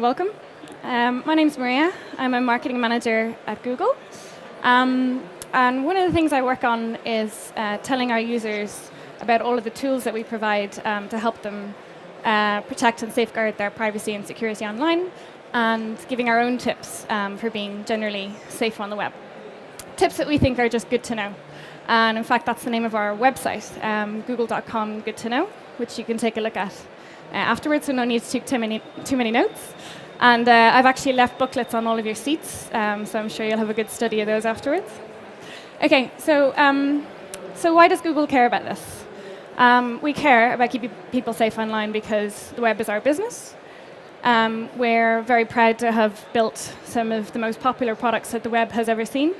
welcome. My name's Maria. I'm a marketing manager at Google. And one of the things I work on is telling our users about all of the tools that we provide to help them protect and safeguard their privacy and security online, and giving our own tips for being generally safe on the web. Tips that we think are just good to know. And in fact, that's the name of our website, google.com good to know, which you can take a look at afterwards, so no need to take too many notes. And I've actually left booklets on all of your seats, so I'm sure you'll have a good study of those afterwards. Okay, so why does Google care about this? We care about keeping people safe online because the web is our business. We're very proud to have built some of the most popular products that the web has ever seen.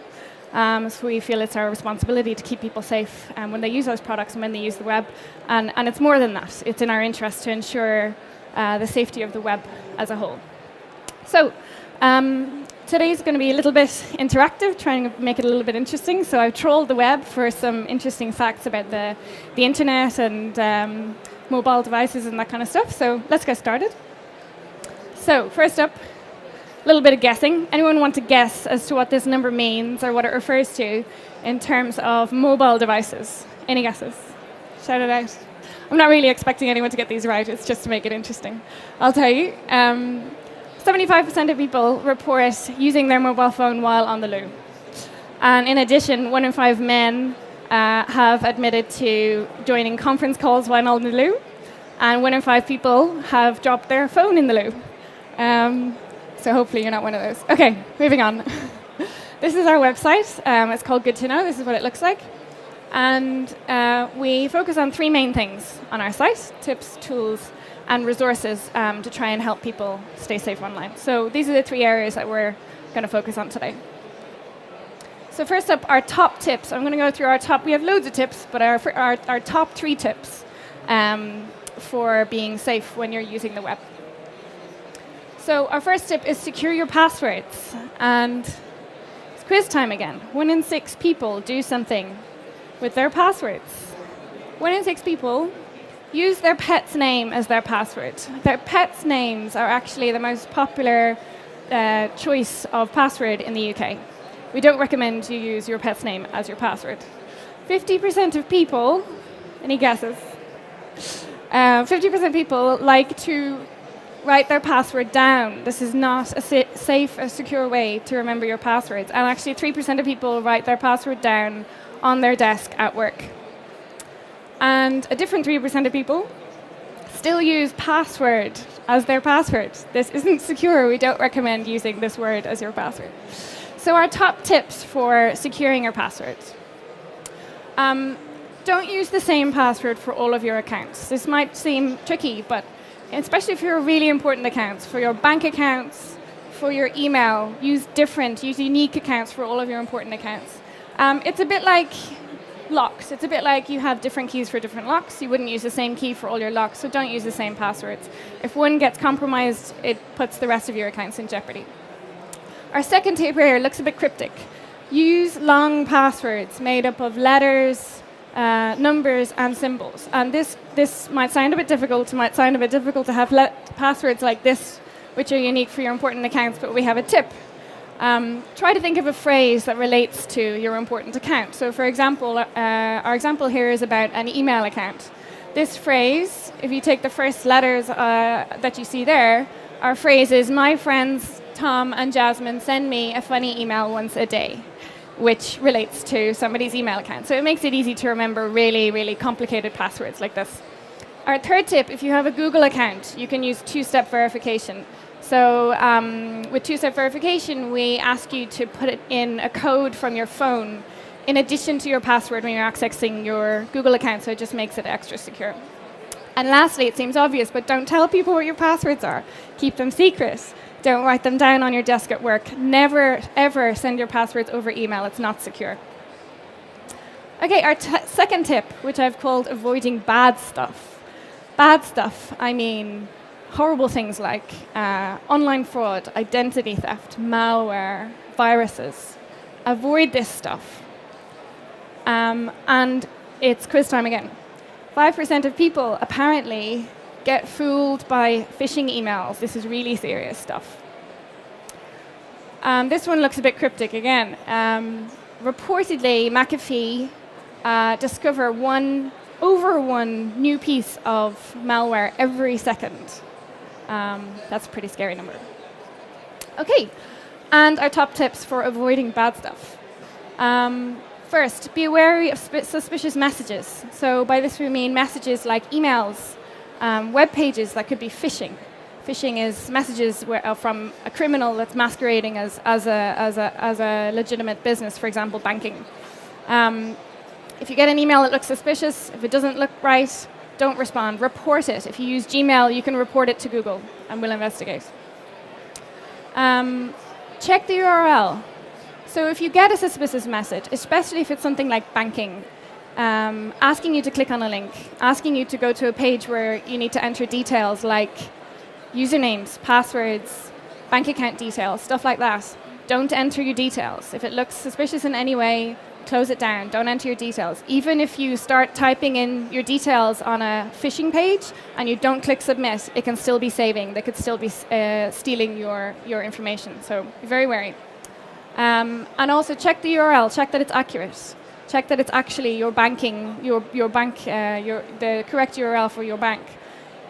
So we feel it's our responsibility to keep people safe when they use those products and when they use the web. And it's more than that. It's in our interest to ensure the safety of the web as a whole. So today's going to be a little bit interactive, trying to make it a little bit interesting. So I've trawled the web for some interesting facts about the internet and mobile devices and that kind of stuff. So let's get started. So first up, a little bit of guessing. Anyone want to guess as to what this number means or what it refers to in terms of mobile devices? Any guesses? Shout it out. I'm not really expecting anyone to get these right. It's just to make it interesting. I'll tell you. 75% of people report using their mobile phone while on the loo. And in addition, 1 in 5 men have admitted to joining conference calls while on the loo. And 1 in 5 people have dropped their phone in the loo. So hopefully you're not one of those. Okay, moving on. This is our website. It's called Good to Know. This is what it looks like. And we focus on 3 main things on our site: tips, tools, and resources to try and help people stay safe online. So these are the 3 areas that we're going to focus on today. So first up, our top tips. I'm going to go through our top. We have loads of tips, but our top 3 tips for being safe when you're using the web. So our first tip is secure your passwords. And it's quiz time again. 1 in 6 people do something with their passwords. 1 in 6 people use their pet's name as their password. Their pet's names are actually the most popular choice of password in the UK. We don't recommend you use your pet's name as your password. 50% of people, any guesses? 50% of people like to write their password down. This is not a safe or secure way to remember your passwords. And actually 3% of people write their password down on their desk at work. And a different 3% of people still use password as their password. This isn't secure. We don't recommend using this word as your password. So our top tips for securing your passwords. Don't use the same password for all of your accounts. This might seem tricky, but especially for your really important accounts, for your bank accounts, for your email, use unique accounts for all of your important accounts. It's a bit like locks. It's a bit like you have different keys for different locks. You wouldn't use the same key for all your locks, so don't use the same passwords. If one gets compromised, it puts the rest of your accounts in jeopardy. Our second tip here looks a bit cryptic. Use long passwords made up of letters, numbers and symbols. And this might sound a bit difficult. It might sound a bit difficult to have passwords like this, which are unique for your important accounts, but we have a tip. Try to think of a phrase that relates to your important account. So for example, our example here is about an email account. This phrase, if you take the first letters that you see there, our phrase is, my friends Tom and Jasmine send me a funny email once a day, which relates to somebody's email account. So it makes it easy to remember really, really complicated passwords like this. Our third tip, if you have a Google account, you can use 2-step verification. So with 2-step verification, we ask you to put it in a code from your phone in addition to your password when you're accessing your Google account, so it just makes it extra secure. And lastly, it seems obvious, but don't tell people what your passwords are. Keep them secret. Don't write them down on your desk at work. Never, ever send your passwords over email. It's not secure. Okay, our second tip, which I've called avoiding bad stuff. Bad stuff, I mean horrible things like online fraud, identity theft, malware, viruses. Avoid this stuff. And it's quiz time again. 5% of people apparently get fooled by phishing emails. This is really serious stuff. This one looks a bit cryptic again. Reportedly, McAfee discover over one new piece of malware every second. That's a pretty scary number. Okay, and our top tips for avoiding bad stuff. First, be wary of suspicious messages. So by this we mean messages like emails, web pages that could be phishing. Phishing is messages from a criminal that's masquerading as a legitimate business, for example, banking. If you get an email that looks suspicious, if it doesn't look right, don't respond. Report it. If you use Gmail, you can report it to Google, and we'll investigate. Check the URL. So if you get a suspicious message, especially if it's something like banking, asking you to click on a link, asking you to go to a page where you need to enter details like usernames, passwords, bank account details, stuff like that, don't enter your details. If it looks suspicious in any way, close it down. Don't enter your details. Even if you start typing in your details on a phishing page and you don't click submit, it can still be saving. They could still be stealing your information. So be very wary. And also check the URL. Check that it's accurate. Check that it's actually your banking, the correct URL for your bank.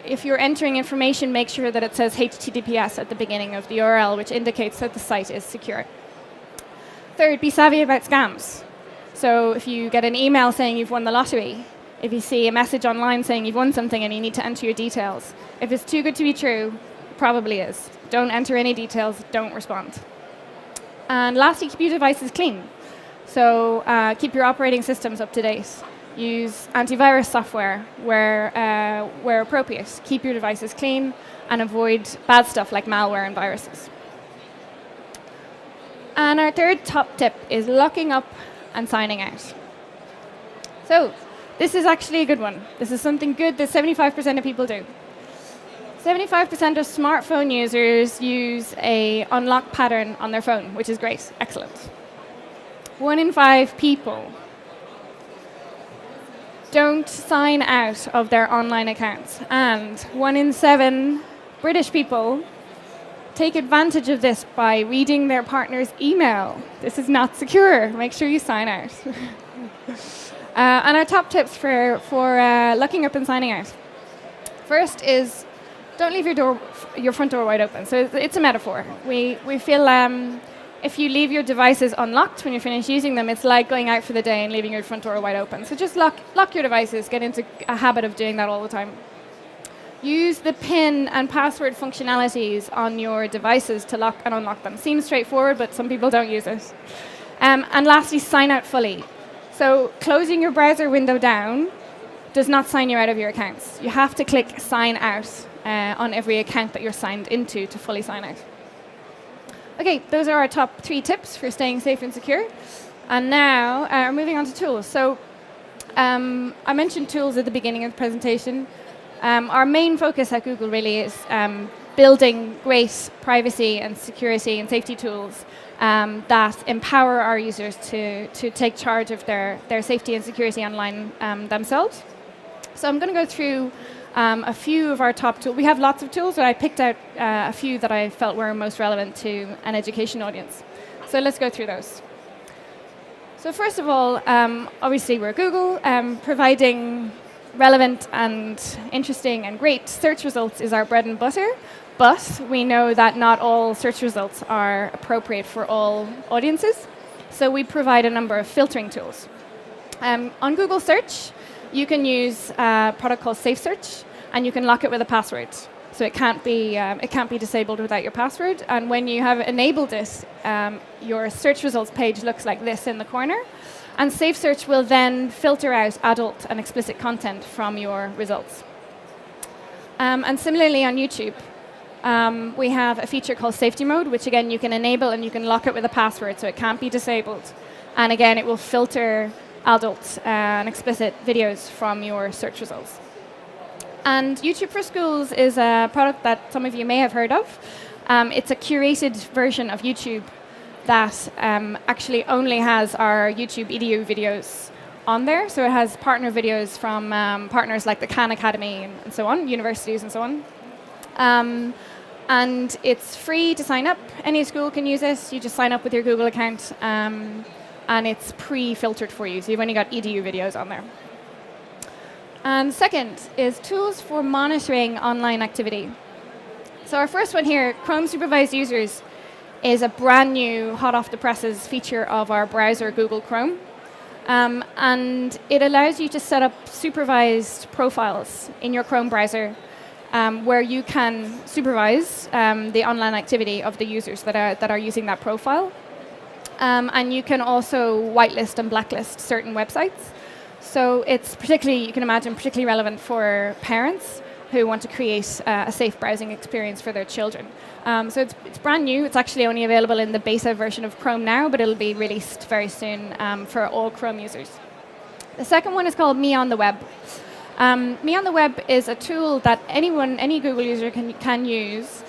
If you're entering information, make sure that it says HTTPS at the beginning of the URL, which indicates that the site is secure. Third, be savvy about scams. So if you get an email saying you've won the lottery, if you see a message online saying you've won something and you need to enter your details, if it's too good to be true, it probably is. Don't enter any details, don't respond. And lastly, keep your devices clean. So keep your operating systems up to date. Use antivirus software where appropriate. Keep your devices clean and avoid bad stuff like malware and viruses. And our third top tip is locking up and signing out. So this is actually a good one. This is something good that 75% of people do. 75% of smartphone users use an unlock pattern on their phone, which is great. Excellent. 1 in 5 people don't sign out of their online accounts. And 1 in 7 British people take advantage of this by reading their partner's email. This is not secure. Make sure you sign out. And our top tips for locking up and signing out. First is don't leave your front door wide open. So it's a metaphor. We feel if you leave your devices unlocked when you finish using them, it's like going out for the day and leaving your front door wide open. So just lock your devices. Get into a habit of doing that all the time. Use the PIN and password functionalities on your devices to lock and unlock them. Seems straightforward, but some people don't use it. And lastly, sign out fully. So closing your browser window down does not sign you out of your accounts. You have to click sign out on every account that you're signed into to fully sign out. Okay, those are our top 3 tips for staying safe and secure. And now we're moving on to tools. So I mentioned tools at the beginning of the presentation. Our main focus at Google really is building great privacy and security and safety tools that empower our users to take charge of their safety and security online themselves. So I'm going to go through a few of our top tools. We have lots of tools, but I picked out a few that I felt were most relevant to an education audience. So let's go through those. So first of all, obviously we're Google. Providing relevant and interesting and great search results is our bread and butter, but we know that not all search results are appropriate for all audiences. So we provide a number of filtering tools. On Google Search, you can use a product called Safe Search, and you can lock it with a password. So it can't be disabled without your password. And when you have enabled it, your search results page looks like this in the corner. And Safe Search will then filter out adult and explicit content from your results. And similarly on YouTube, we have a feature called Safety Mode, which again you can enable and you can lock it with a password, so it can't be disabled. And again, it will filter adult and explicit videos from your search results. And YouTube for Schools is a product that some of you may have heard of. It's a curated version of YouTube that actually only has our YouTube EDU videos on there. So it has partner videos from partners like the Khan Academy and so on, universities and so on. And it's free to sign up. Any school can use it. You just sign up with your Google account, and it's pre-filtered for you. So you've only got edu videos on there. And second is tools for monitoring online activity. So our first one here, Chrome Supervised Users, is a brand new, hot off the presses feature of our browser, Google Chrome. And it allows you to set up supervised profiles in your Chrome browser where you can supervise the online activity of the users that are using that profile. And you can also whitelist and blacklist certain websites. So it's particularly, you can imagine, particularly relevant for parents who want to create a safe browsing experience for their children. So it's brand new. It's actually only available in the beta version of Chrome now, but it'll be released very soon for all Chrome users. The second one is called Me on the Web. Me on the Web is a tool that any Google user can use,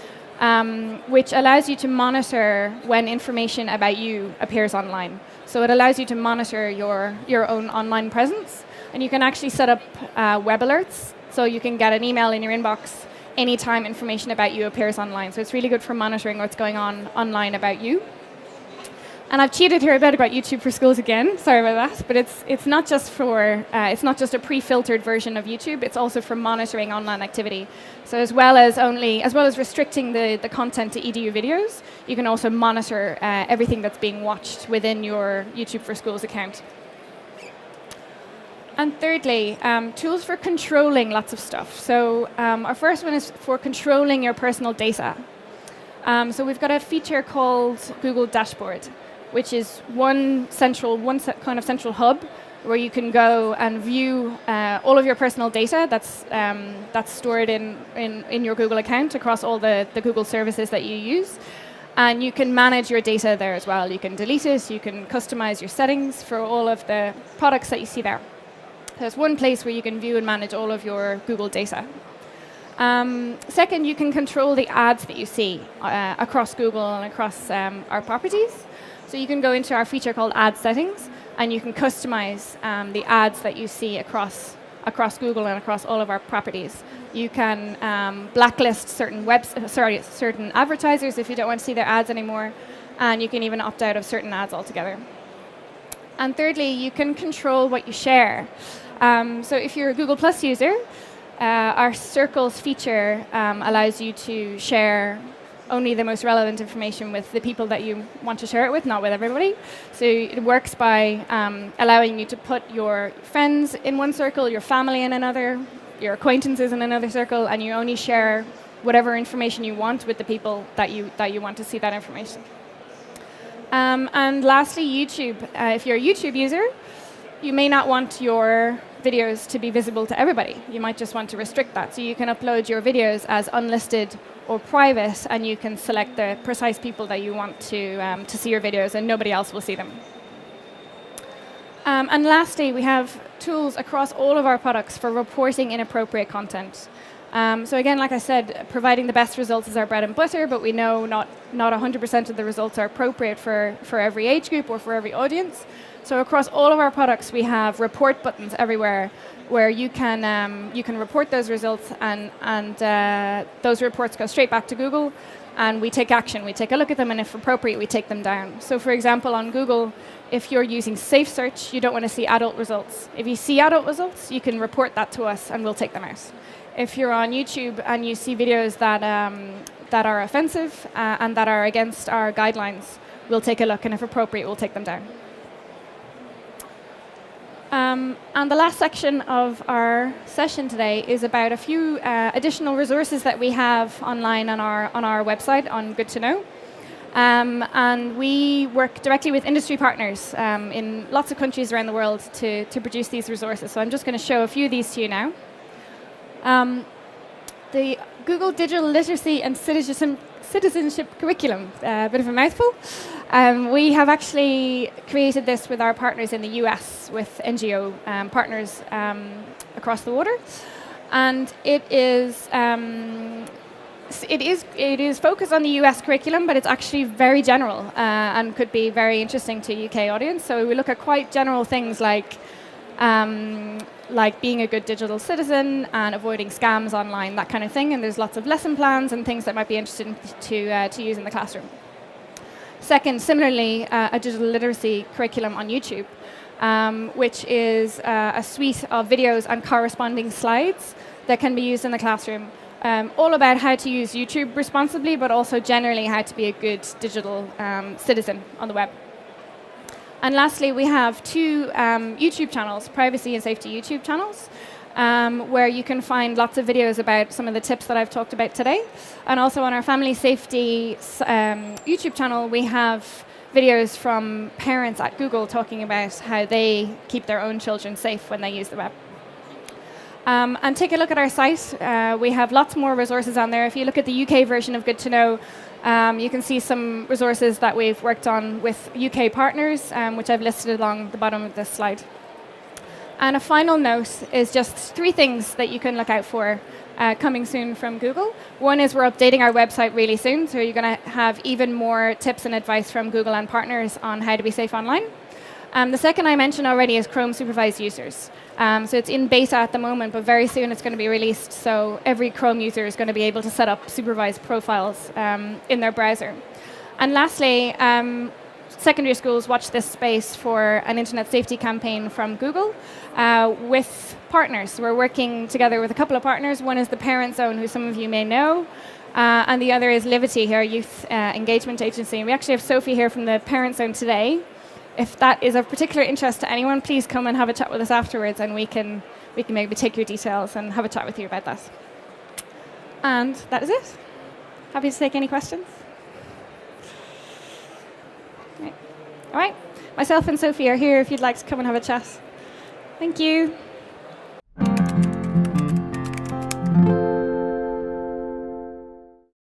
which allows you to monitor when information about you appears online. So it allows you to monitor your own online presence, and you can actually set up web alerts, so you can get an email in your inbox anytime information about you appears online. So it's really good for monitoring what's going on online about you. And I've cheated here a bit about YouTube for Schools again. Sorry about that, but it's not just a pre-filtered version of YouTube. It's also for monitoring online activity. So as well as restricting the content to edu videos, you can also monitor everything that's being watched within your YouTube for Schools account. And thirdly, tools for controlling lots of stuff. So our first one is for controlling your personal data. So we've got a feature called Google Dashboard, which is one kind of central hub where you can go and view all of your personal data that's stored in your Google account across all the Google services that you use. And you can manage your data there as well. You can delete it, you can customize your settings for all of the products that you see there. There's one place where you can view and manage all of your Google data. Second, you can control the ads that you see across Google and across our properties. So you can go into our feature called Ad Settings, and you can customize the ads that you see across Google and across all of our properties. You can blacklist certain advertisers if you don't want to see their ads anymore, and you can even opt out of certain ads altogether. And thirdly, you can control what you share. So if you're a Google Plus user, our Circles feature allows you to share only the most relevant information with the people that you want to share it with, not with everybody. So it works by allowing you to put your friends in one circle, your family in another, your acquaintances in another circle, and you only share whatever information you want with the people that you want to see that information. And lastly, YouTube. If you're a YouTube user, you may not want your videos to be visible to everybody. You might just want to restrict that. So you can upload your videos as unlisted or private, and you can select the precise people that you want to see your videos, and nobody else will see them. And lastly, we have tools across all of our products for reporting inappropriate content. So again, like I said, providing the best results is our bread and butter, but we know not 100% of the results are appropriate for every age group or for every audience. So across all of our products, we have report buttons everywhere where you can report those results, and those reports go straight back to Google, and we take action. We take a look at them, and if appropriate, we take them down. So for example, on Google, if you're using safe search, you don't want to see adult results. If you see adult results, you can report that to us, and we'll take them out. If you're on YouTube and you see videos that are offensive and that are against our guidelines, we'll take a look, and if appropriate, we'll take them down. And the last section of our session today is about a few additional resources that we have online on our website on Good to Know. And we work directly with industry partners in lots of countries around the world to produce these resources. So I'm just going to show a few of these to you now. The Google Digital Literacy and Citizenship Curriculum, a bit of a mouthful. We have actually created this with our partners in the US, with NGO partners across the water, and it is focused on the US curriculum, but it's actually very general and could be very interesting to a UK audience. So we look at quite general things like like being a good digital citizen and avoiding scams online, that kind of thing. And there's lots of lesson plans and things that might be interesting to use in the classroom. Second, similarly, a digital literacy curriculum on YouTube, which is a suite of videos and corresponding slides that can be used in the classroom, all about how to use YouTube responsibly, but also generally how to be a good digital citizen on the web. And lastly, we have two YouTube channels, privacy and safety YouTube channels, where you can find lots of videos about some of the tips that I've talked about today. And also on our family safety YouTube channel, we have videos from parents at Google talking about how they keep their own children safe when they use the web. And take a look at our site. We have lots more resources on there. If you look at the UK version of Good to Know, you can see some resources that we've worked on with UK partners, which I've listed along the bottom of this slide. And a final note is just 3 things that you can look out for coming soon from Google. One is we're updating our website really soon, so you're going to have even more tips and advice from Google and partners on how to be safe online. The second I mentioned already is Chrome supervised users. So it's in beta at the moment, but very soon it's going to be released, so every Chrome user is going to be able to set up supervised profiles in their browser. And lastly, secondary schools watch this space for an internet safety campaign from Google with partners. We're working together with a couple of partners. One is the Parent Zone, who some of you may know, and the other is Livity, our youth engagement agency. And we actually have Sophie here from the Parent Zone today. If that is of particular interest to anyone, please come and have a chat with us afterwards, and we can maybe take your details and have a chat with you about that. And that is it. Happy to take any questions. All right. Myself and Sophie are here if you'd like to come and have a chat. Thank you.